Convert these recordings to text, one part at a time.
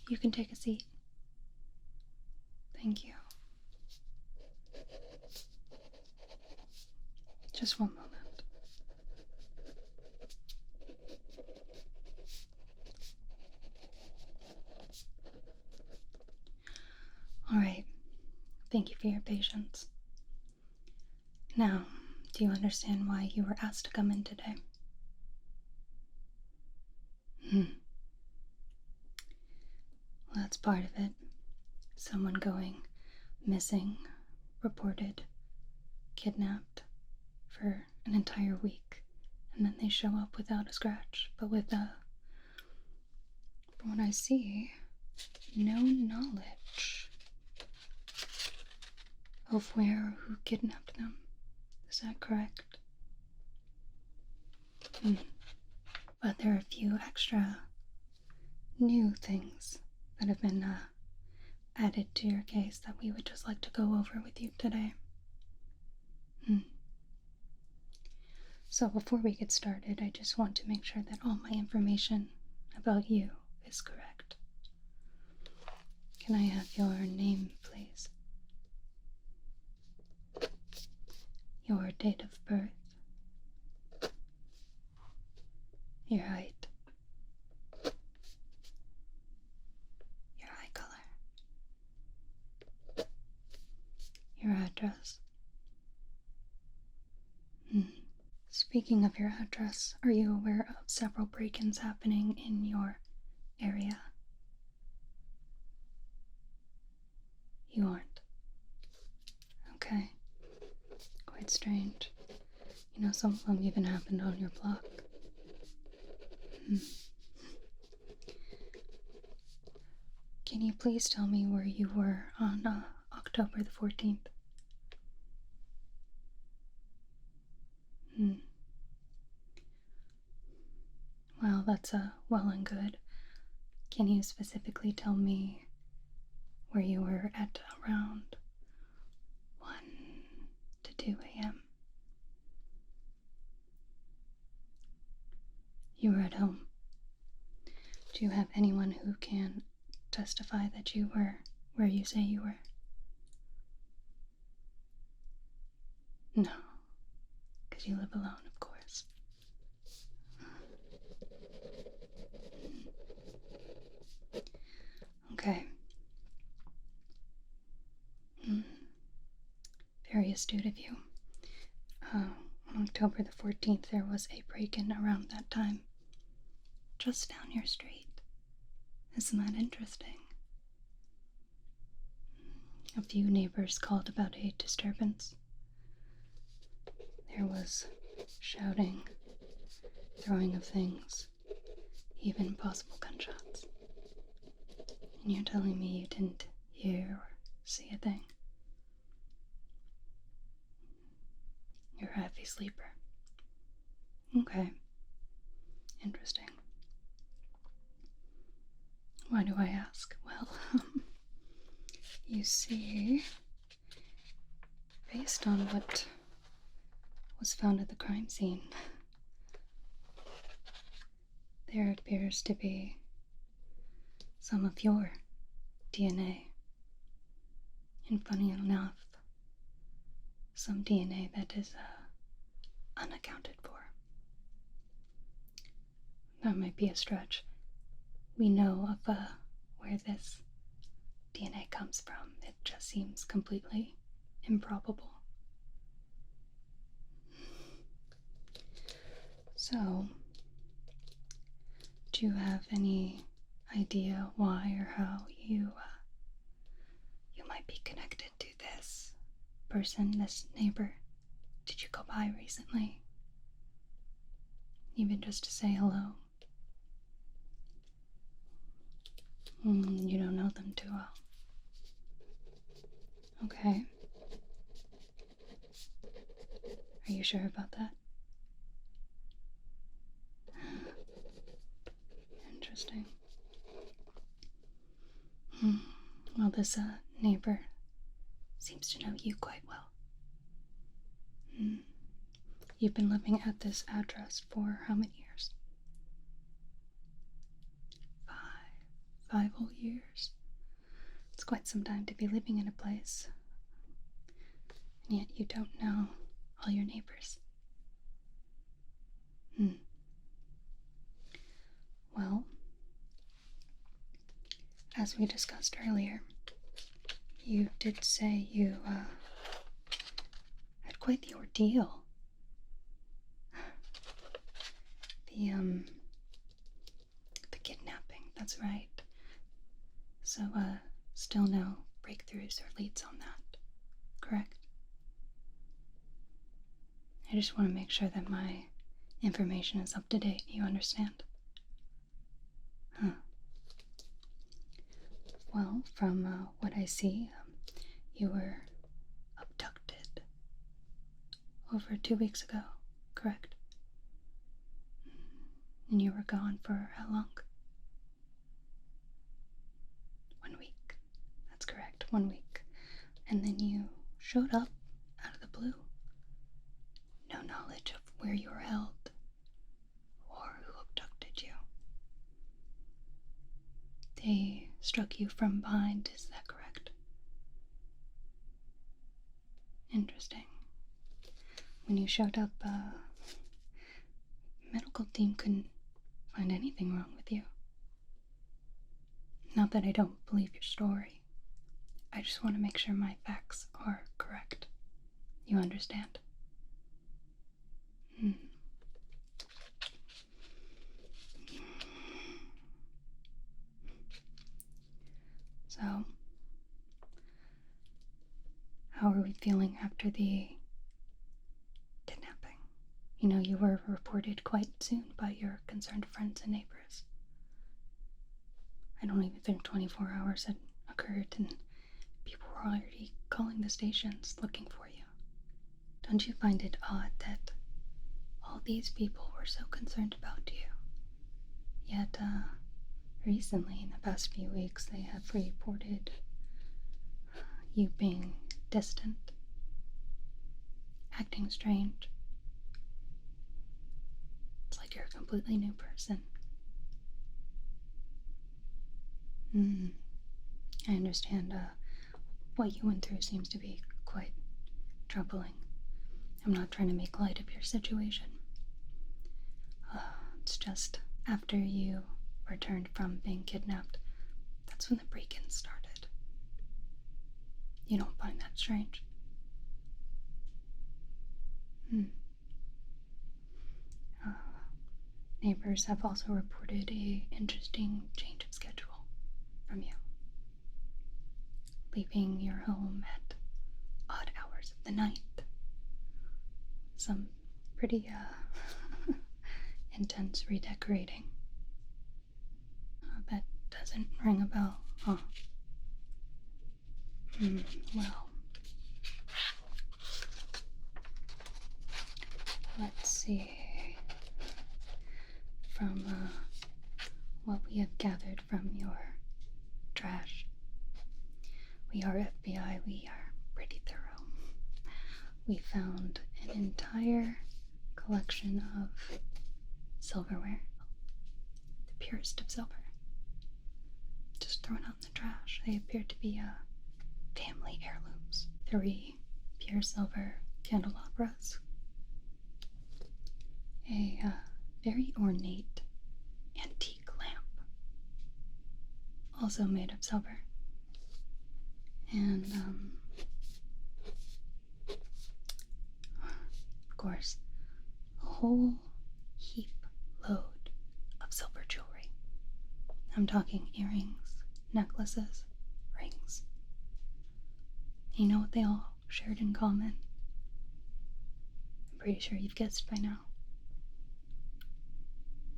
You can take a seat. Thank you. Just one moment. All right. Thank you for your patience. Now, do you understand why you were asked to come in today? Well, that's part of it. Someone going missing, reported, kidnapped for an entire week, and then they show up without a scratch, but with from what I see, no knowledge of where or who kidnapped them. Is that correct? But there are a few extra new things that have been added to your case that we would just like to go over with you today. So before we get started, I just want to make sure that all my information about you is correct. Can I have your name, please? Your date of birth? Your height? Your eye color? Your address? Speaking of your address, are you aware of several break-ins happening in your area? You aren't? Okay. Quite strange. You know, some of them even happened on your block. Can you please tell me where you were on October the 14th? Well, that's well and good. Can you specifically tell me where you were at around 1 to 2 a.m.? You were at home. Do you have anyone who can testify that you were where you say you were? No, because you live alone, of course. Okay. Very astute of you. On October the 14th, there was a break-in around that time, just down your street. Isn't that interesting? A few neighbors called about a disturbance. There was shouting, throwing of things, even possible gunshots. And you're telling me you didn't hear or see a thing? You're a heavy sleeper. Okay. Interesting. Why do I ask? Well, you see, based on what was found at the crime scene, there appears to be some of your DNA. And funny enough, some DNA that is unaccounted for. That might be a stretch. We know of where this DNA comes from. It just seems completely improbable. So, do you have any idea why or how you might be connected to this person, this neighbor? Did you go by recently? Even just to say hello? You don't know them too well. Okay. Are you sure about that? Interesting. Well, this neighbor seems to know you quite well. You've been living at this address for how many years? 5 whole years. It's quite some time to be living in a place, and yet you don't know all your neighbors. Well, as we discussed earlier, you did say you had quite the ordeal. The kidnapping, that's right. So, still no breakthroughs or leads on that, correct? I just want to make sure that my information is up to date, you understand? Well, from what I see, you were abducted over 2 weeks ago, correct? And you were gone for how long? 1 week. That's correct, 1 week. And then you showed up out of the blue. No knowledge of where you were held or who abducted you. They struck you from behind, is that correct? Interesting. When you showed up, medical team couldn't find anything wrong with you. Not that I don't believe your story. I just want to make sure my facts are correct. You understand? So, how are we feeling after the kidnapping? You know, you were reported quite soon by your concerned friends and neighbors. I don't even think 24 hours had occurred and people were already calling the stations looking for you. Don't you find it odd that all these people were so concerned about you? Yet, recently, in the past few weeks, they have reported you being distant, acting strange. It's like you're a completely new person. I understand. What you went through seems to be quite troubling. I'm not trying to make light of your situation. It's just after you returned from being kidnapped, that's when the break-in started. You don't find that strange? Neighbors have also reported a interesting change of schedule from you. Leaving your home at odd hours of the night. Some pretty intense redecorating. That doesn't ring a bell, huh? Well, let's see. From what we have gathered from your trash, we are FBI, we are pretty thorough. We found an entire collection of silverware, the purest of silver, just thrown out in the trash. They appear to be family heirlooms. 3 pure silver candelabras, a very ornate antique lamp, also made of silver, and of course, a whole heap load of silver jewelry. I'm talking earrings, necklaces, rings. You know what they all shared in common? I'm pretty sure you've guessed by now.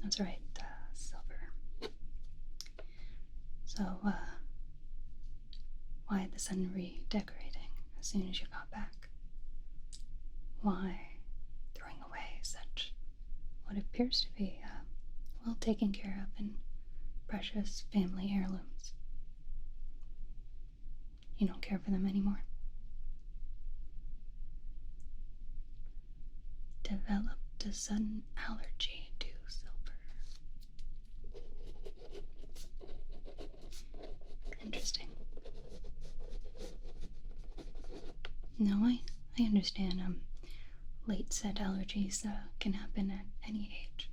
That's right, silver. So, why the sudden redecorating as soon as you got back? Why throwing away such what appears to be well taken care of and precious family heirlooms? You don't care for them anymore? Developed a sudden allergy to silver. Interesting. No, I understand. Late set allergies can happen at any age.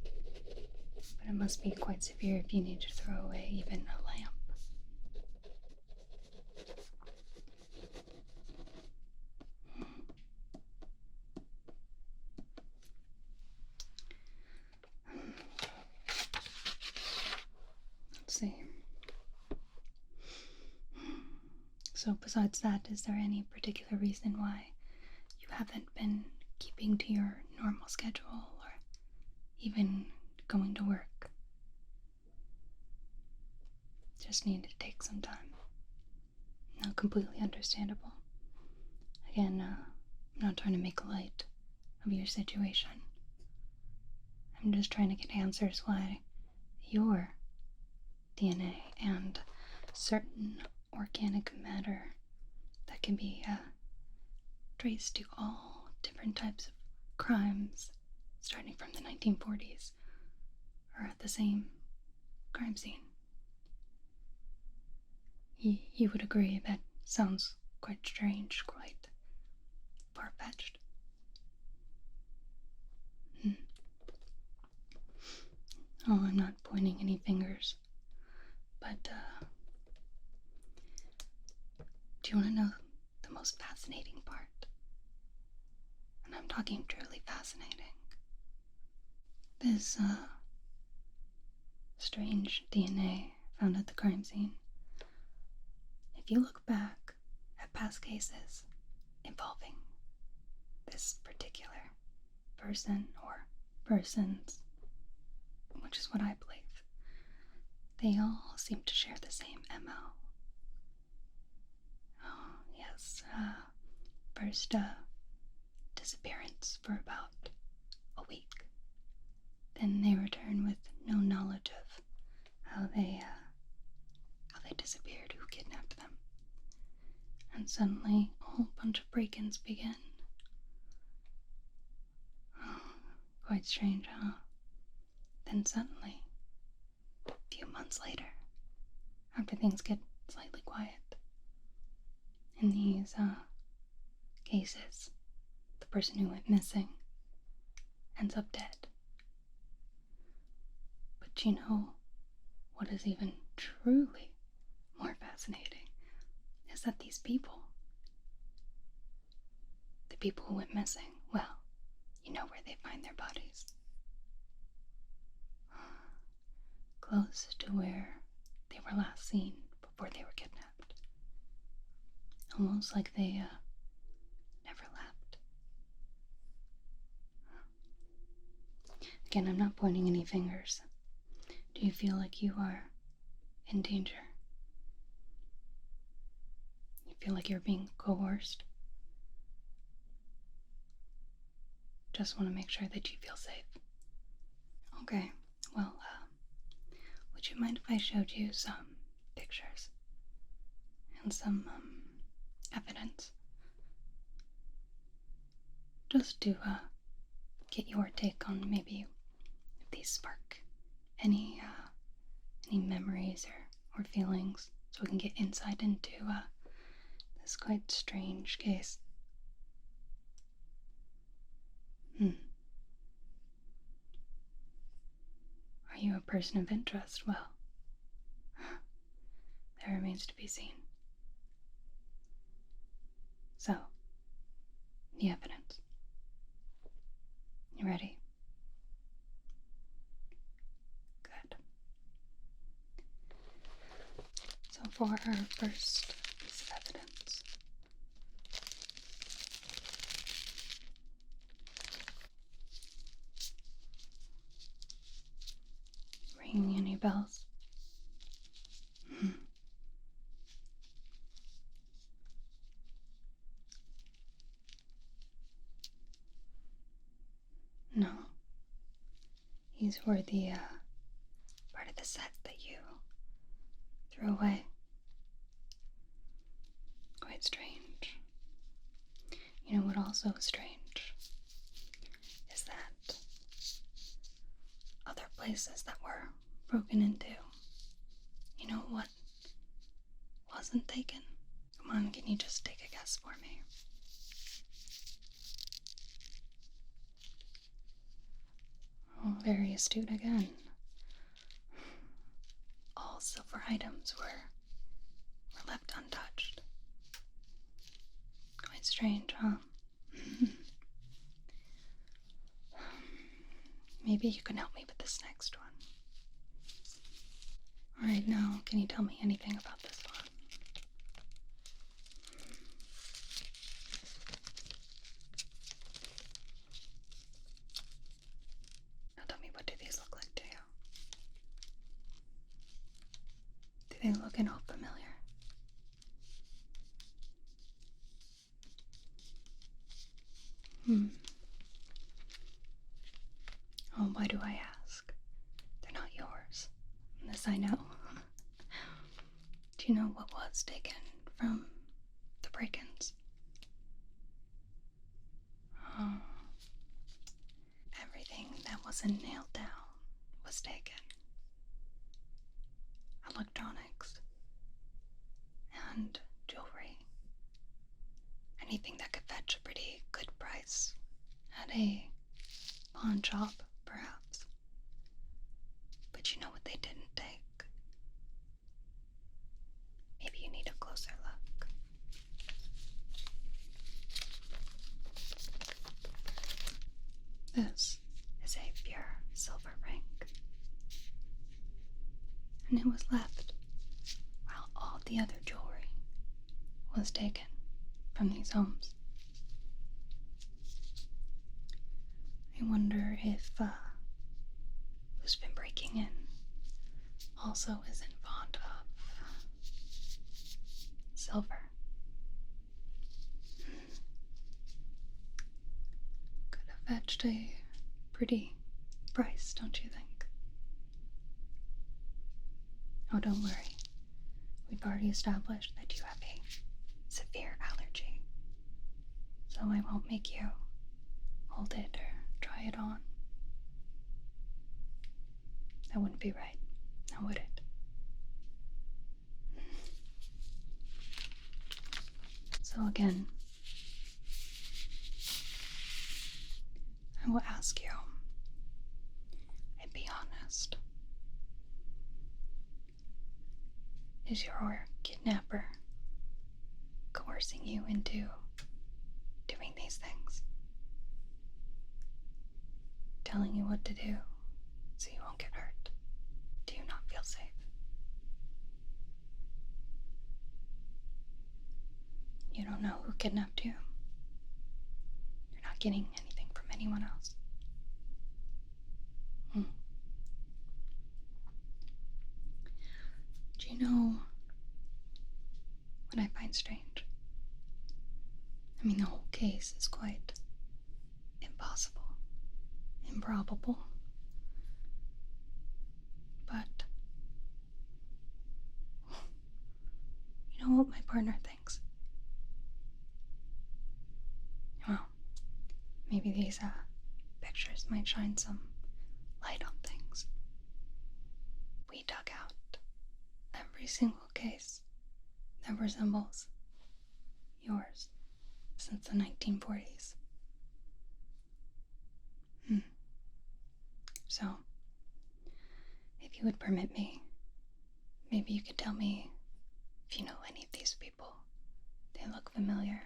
But it must be quite severe if you need to throw away even a lamp. Let's see. So besides that, is there any particular reason why you haven't been keeping to your normal schedule or even going to work? Just need to take some time. Now, completely understandable. Again, I'm not trying to make light of your situation. I'm just trying to get answers why your DNA and certain organic matter that can be traced to all different types of crimes starting from the 1940s are at the same crime scene. You would agree that sounds quite strange, quite far-fetched. Oh, I'm not pointing any fingers, but do you want to know the most fascinating part? And I'm talking truly fascinating. This strange DNA found at the crime scene. If you look back at past cases involving this particular person or persons, which is what I believe, they all seem to share the same MO. Oh, yes, first disappearance for about a week. Then they return with no knowledge of how they disappeared, who kidnapped them. And suddenly, a whole bunch of break-ins begin. Oh, quite strange, huh? Then suddenly, a few months later, after things get slightly quiet, in these cases, the person who went missing ends up dead. But you know what is even truly more fascinating is that these people, the people who went missing, well, you know where they find their bodies. Close to where they were last seen before they were kidnapped. Almost like they never left. Again, I'm not pointing any fingers. Do you feel like you are in danger? You feel like you're being coerced? Just want to make sure that you feel safe. Okay, well, would you mind if I showed you some pictures and some evidence? Just to get your take on maybe if these spark any memories or feelings, so we can get insight into this quite strange case. Are you a person of interest? Well, that remains to be seen. So, the evidence. You ready? Good. So for our first piece of evidence, ringing any bells? No. These were the part of the set that you threw away. Quite strange. You know what also is strange? Is that other places that were broken into, you know what wasn't taken? Come on, can you just take a guess for me? Oh, very astute again. All silver items were left untouched. Quite strange, huh? Maybe you can help me with this next one. Alright, now, can you tell me anything about this one? Now tell me, what do these look like to you? Do they look at all familiar? Oh, why do I ask? They're not yours. This I know. Do you know what was taken from the break-ins? Oh. Everything that wasn't nailed down was taken. Electronics and jewelry. Anything that could fetch a pretty good price at a pawn shop, perhaps. But you know what they didn't take? Maybe you need a closer look. This is a pure silver ring. And it was left while all the other jewelry was taken from these homes. I wonder if who's been breaking in also isn't fond of silver. Could have fetched a pretty price, don't you think? Oh, don't worry. We've already established that you have a severe allergy, so I won't make you hold it or try it on. That wouldn't be right, now would it? So again, I will ask you, and be honest. Is your kidnapper coercing you into doing these things? Telling you what to do so you won't get hurt? Do you not feel safe? You don't know who kidnapped you. You're not getting anything from anyone else. Do you know what I find strange? I mean, the whole case is quite impossible, improbable. But you know what my partner thinks? Well, maybe these pictures might shine some light on things. We dug out every single case that resembles yours since the 1940s. So, if you would permit me, maybe you could tell me if you know any of these people. They look familiar.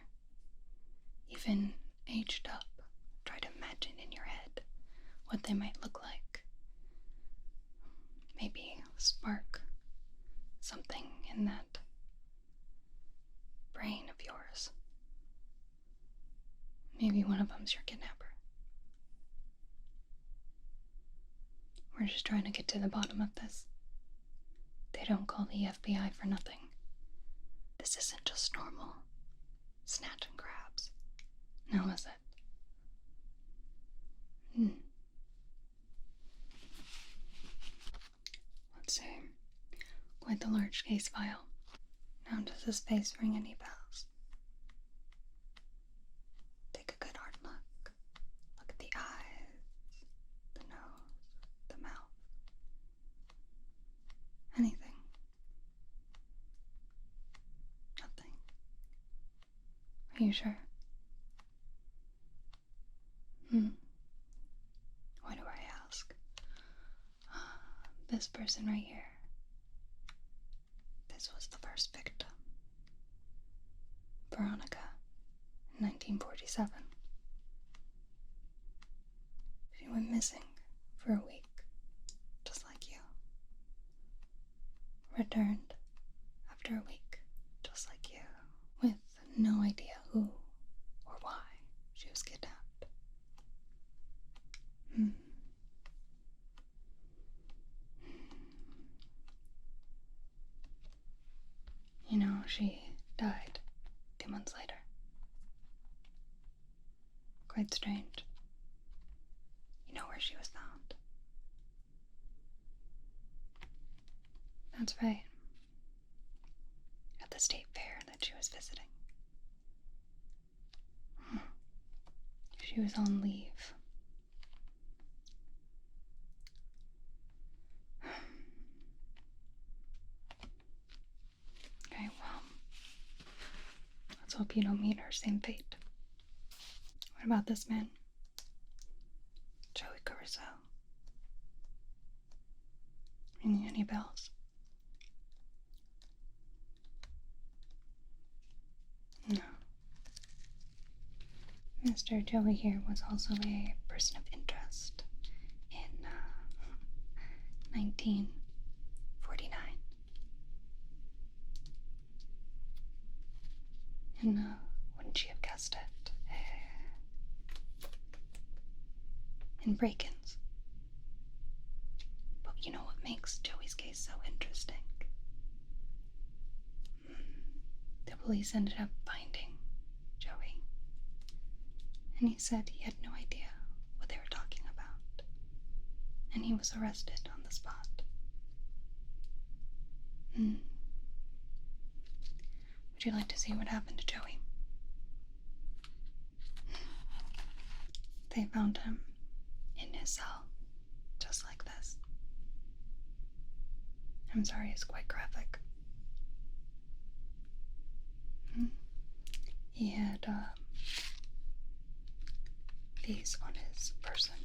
Even aged up. Try to imagine in your head what they might look like. Maybe spark something in that brain of yours. Maybe one of them's your kidnapper. We're just trying to get to the bottom of this. They don't call the FBI for nothing. This isn't just normal snatch and grabs. Now is it? Let's see. Quite the large case file. Now, does this face ring any bells? Take a good hard look. Look at the eyes, the nose, the mouth. Anything. You sure? Why do I ask? This person right here. This was the first victim. Veronica, in 1947. She went missing for a week, just like you. Returned after a week, just like you, with no idea who or why she was kidnapped. You know, she died 2 months later. Quite strange. You know where she was found? That's right. At the state fair that she was visiting. She was on leave. Okay, well, let's hope you don't meet her same fate. What about this man? Joey Caruso. Ringing any bells? No. Mr. Joey here was also a person of interest in 1949. And wouldn't you have guessed it? In break-ins. But you know what makes Joey's case so interesting? The police ended up finding Joey. And he said he had no idea what they were talking about. And he was arrested on the spot. Would you like to see what happened to Joey? They found him in his cell, just like this. I'm sorry, it's quite graphic. He had these on his person.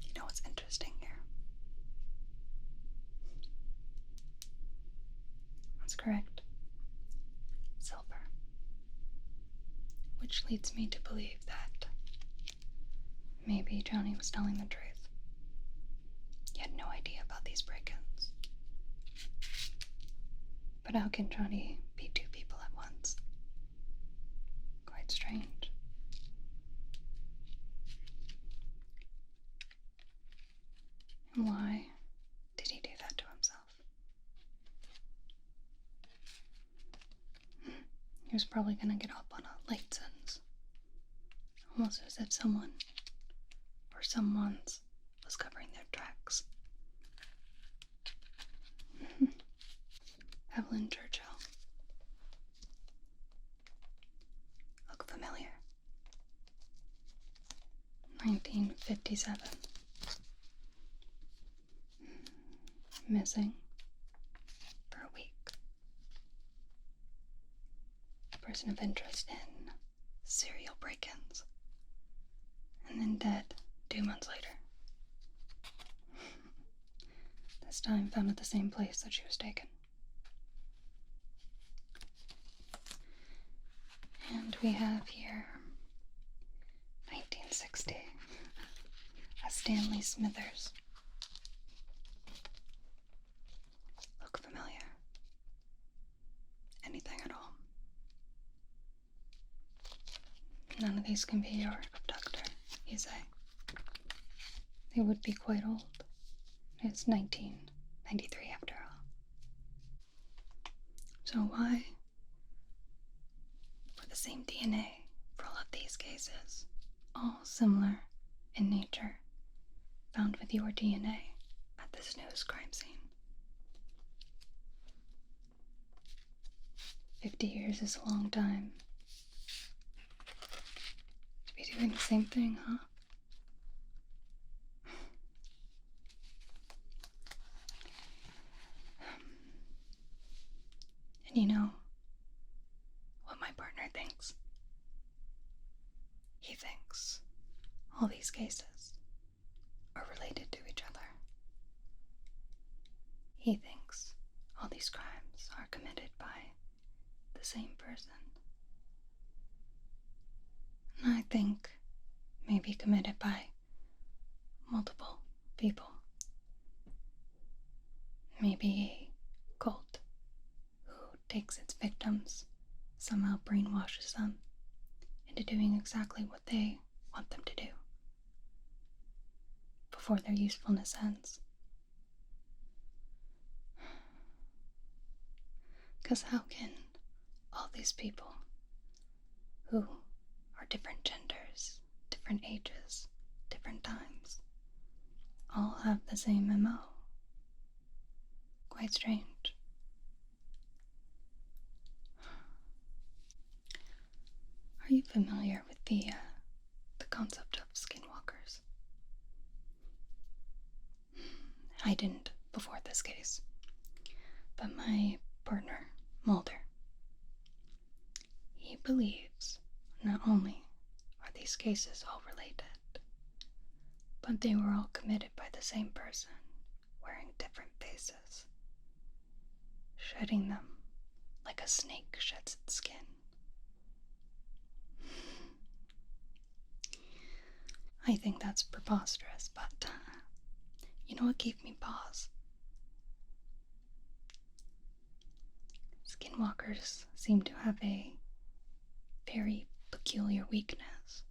You know what's interesting here? That's correct. Silver. Which leads me to believe that maybe Johnny was telling the truth. He had no idea about these break-ins. But how can Johnny be two people at once? Quite strange. And why did he do that to himself? He was probably gonna get up on a light sentence. Almost as if someone or someone's was covering their tracks. Evelyn Churchill. Look familiar. 1957. Missing for a week. Person of interest in serial break-ins. And then dead 2 months later. This time found at the same place that she was taken. And we have here 1960, a Stanley Smithers. Look familiar? Anything at all? None of these can be your abductor, you say? They would be quite old. It's 1993 after all. So why, for the same DNA for all of these cases, all similar in nature, found with your DNA at this news crime scene? 50 years is a long time to be doing the same thing, huh? all these cases are related to each other. He thinks all these crimes are committed by the same person. And I think maybe committed by multiple people. Maybe a cult who takes its victims, somehow brainwashes them into doing exactly what they want them to do before their usefulness ends. Because how can all these people who are different genders, different ages, different times, all have the same MO? Quite strange. Are you familiar with the concept of skinwalkers? I didn't before this case, but my partner, Mulder, he believes not only are these cases all related, but they were all committed by the same person, wearing different faces, shedding them like a snake sheds its skin. I think that's preposterous, but you know what gave me pause? Skinwalkers seem to have a very peculiar weakness.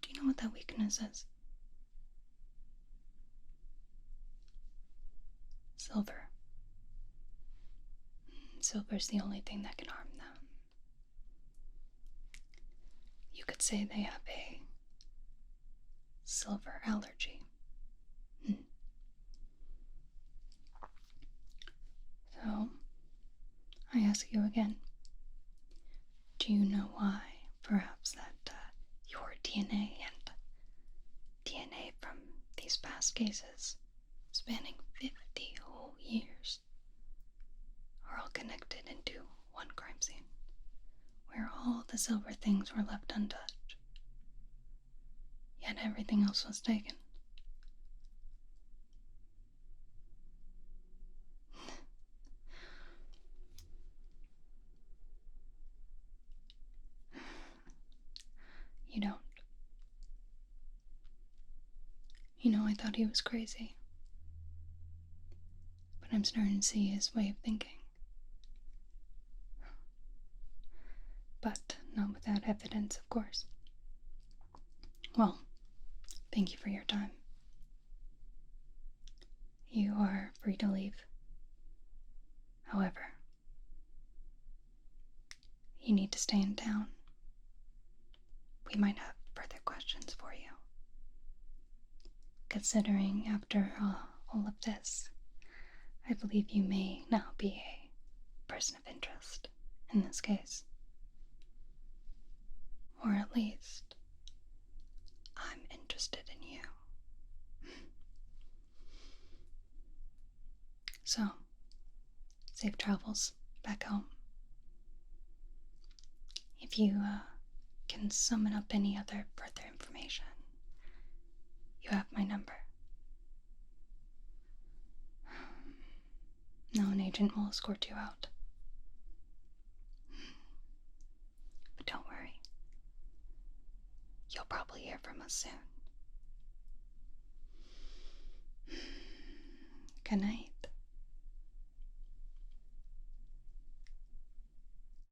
Do you know what that weakness is? Silver. Silver's the only thing that can harm them. You could say they have a silver allergy. So, I ask you again, do you know why perhaps that your DNA and DNA from these past cases, spanning 50 whole years, are all connected into one crime scene, where all the silver things were left untouched, yet everything else was taken? You don't. You know, I thought he was crazy, but I'm starting to see his way of thinking. But not without evidence, of course. Well, thank you for your time. You are free to leave. However, you need to stay in town. We might have further questions for you. Considering after all of this, I believe you may now be a person of interest in this case. Or at least, I'm interested in you. So, safe travels back home. If you can summon up any other further information, you have my number. Now an agent will escort you out. But don't worry. You'll probably hear from us soon. Good night.